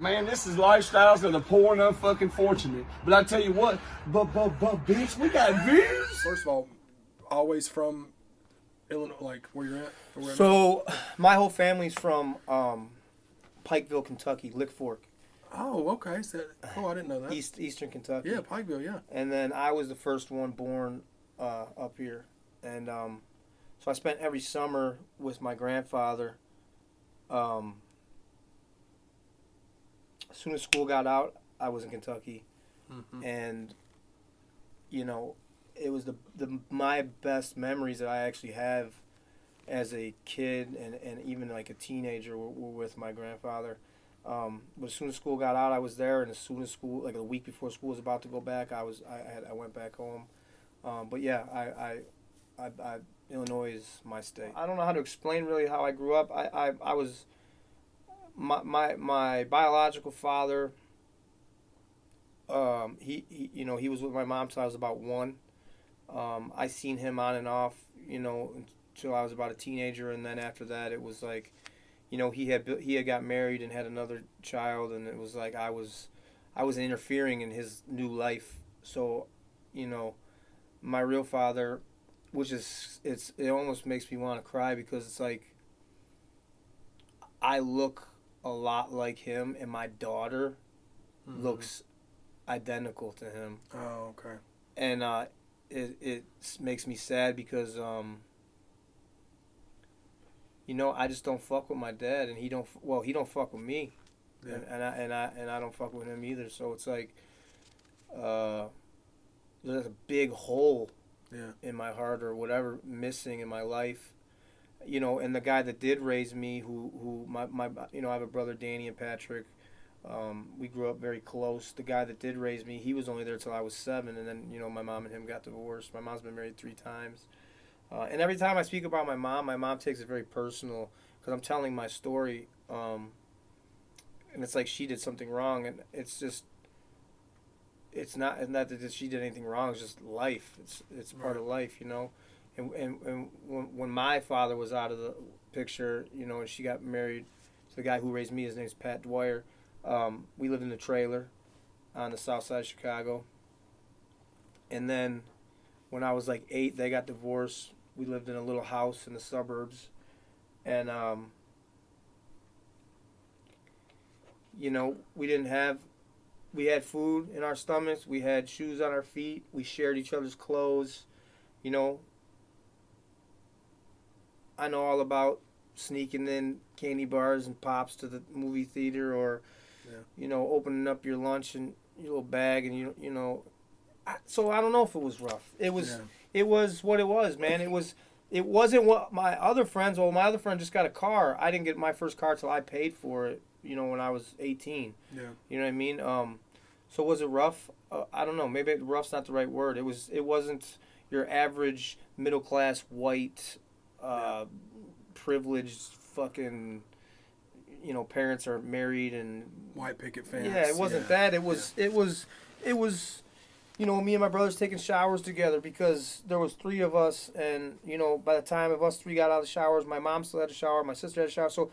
Man, this is lifestyles of the poor and unfucking fortunate. But I tell you what, but bitch, we got views. First of all, always from Illinois, like where you're at? So, my whole family's from Pikeville, Kentucky, Lick Fork. Oh, okay. So, I didn't know that. Eastern Kentucky. Yeah, Pikeville, yeah. And then I was the first one born up here. And so I spent every summer with my grandfather. As soon as school got out, I was in Kentucky. Mm-hmm. And, you know, it was my best memories that I actually have as a kid and even like a teenager were with my grandfather. But as soon as school got out, I was there, and as soon as school, like a week before school was about to go back, I went back home. But yeah, I Illinois is my state. I don't know how to explain really how I grew up. I was my biological father. He was with my mom till I was about 1. I seen him on and off, until I was about a teenager, and then after that, it was like, he had got married and had another child, and it was like I was interfering in his new life. So, my real father, which is it almost makes me want to cry, because it's like I look a lot like him, and my daughter looks identical to him. Oh, okay. And it makes me sad because I just don't fuck with my dad, and he don't fuck with me. Yeah. And I don't fuck with him either. So it's like there's a big hole in my heart or whatever missing in my life. And the guy that did raise me, who my I have a brother, Danny and Patrick. We grew up very close. The guy that did raise me, he was only there till I was 7, and then my mom and him got divorced. My mom's been married 3 times, and every time I speak about my mom takes it very personal, because I'm telling my story, and it's like she did something wrong, and it's not that she did anything wrong. It's just life. It's part of life, And when my father was out of the picture, and she got married to the guy who raised me, his name's Pat Dwyer. We lived in a trailer on the south side of Chicago. And then when I was like 8, they got divorced. We lived in a little house in the suburbs. And, we had food in our stomachs. We had shoes on our feet. We shared each other's clothes. I know all about sneaking in candy bars and pops to the movie theater, or opening up your lunch and your little bag, and so I don't know if it was rough. It was what it was, man. It wasn't what my other friends. Well, my other friend just got a car. I didn't get my first car till I paid for it. When I was 18. Yeah. You know what I mean? So was it rough? I don't know. Maybe rough's not the right word. It wasn't your average middle class white. Privileged fucking, parents are married and white picket fence. Yeah, it wasn't that. It was, me and my brothers taking showers together, because there was 3 of us, and by the time of us 3 got out of the showers, my mom still had a shower, my sister had a shower, so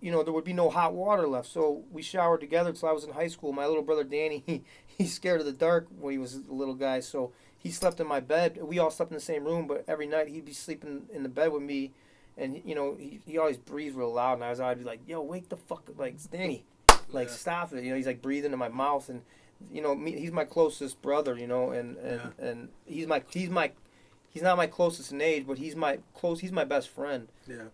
there would be no hot water left. So we showered together until I was in high school. My little brother Danny, he's scared of the dark when he was a little guy, so he slept in my bed. We all slept in the same room, but every night he'd be sleeping in the bed with me, and he always breathed real loud, and I'd be like, "Yo, wake the fuck up, like Danny, like stop it." He's like breathing in my mouth, and he's my closest brother, and he's not my closest in age, but he's my best friend. Yeah.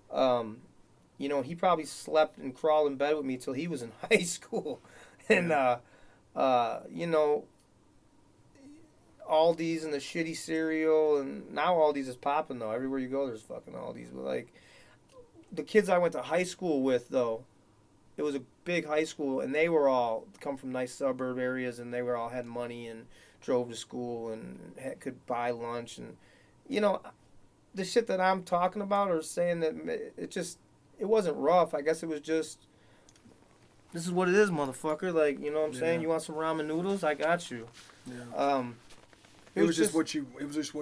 He probably slept and crawled in bed with me till he was in high school, and Aldi's and the shitty cereal, and now Aldi's is popping though. Everywhere you go, there's fucking Aldi's. But like the kids I went to high school with, though, it was a big high school, and they were all come from nice suburb areas, and they were all had money and drove to school and could buy lunch, and the shit that I'm talking about or saying that it wasn't rough. I guess it was just, this is what it is, motherfucker. Like, what I'm saying? You want some ramen noodles? I got you. Yeah. It was just what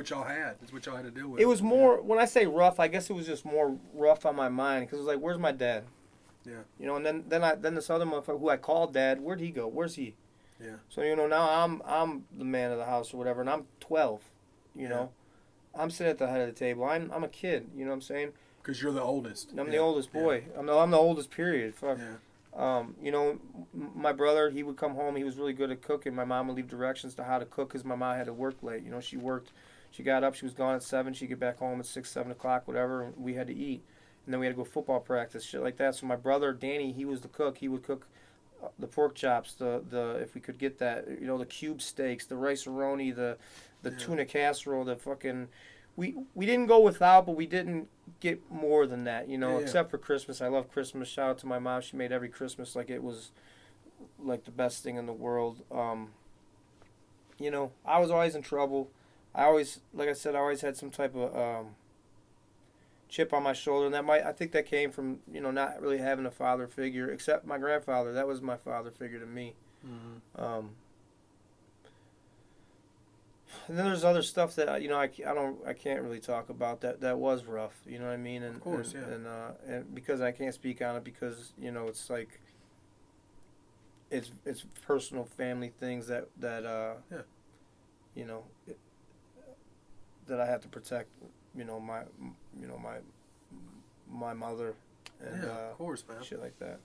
y'all had. It's what y'all had to deal with. It was more, when I say rough, I guess it was just more rough on my mind, because it was like, where's my dad? Yeah. You know, and then this other motherfucker who I called dad, where'd he go? Where's he? Yeah. So, you know, now I'm the man of the house or whatever, and I'm 12. You know, I'm sitting at the head of the table. I'm a kid. You know what I'm saying? Because you're the oldest. I'm the oldest boy. I'm the oldest. Period. Fuck. Yeah. You know, my brother, he would come home. He was really good at cooking. My mom would leave directions to how to cook because my mom had to work late. You know, she worked. She got up. She was gone at 7. She'd get back home at 6, 7 o'clock, whatever. And we had to eat, and then we had to go football practice, shit like that. So my brother Danny, he was the cook. He would cook the pork chops, the if we could get that, you know, the cube steaks, the rice-a-roni, the tuna casserole, the fucking. We didn't go without, but we didn't get more than that, you know, except for Christmas. I love Christmas. Shout out to my mom. She made every Christmas like it was like the best thing in the world. You know, I was always in trouble. I always, like I said, I always had some type of chip on my shoulder, and I think that came from, you know, not really having a father figure, except my grandfather. That was my father figure to me. Mm-hmm. And then there's other stuff that, you know, I can't really talk about that was rough. You know what I mean? And, of course, and because I can't speak on it because, you know, it's like it's personal family things that you know that I have to protect. You know, my mother and of course, man. shit like that.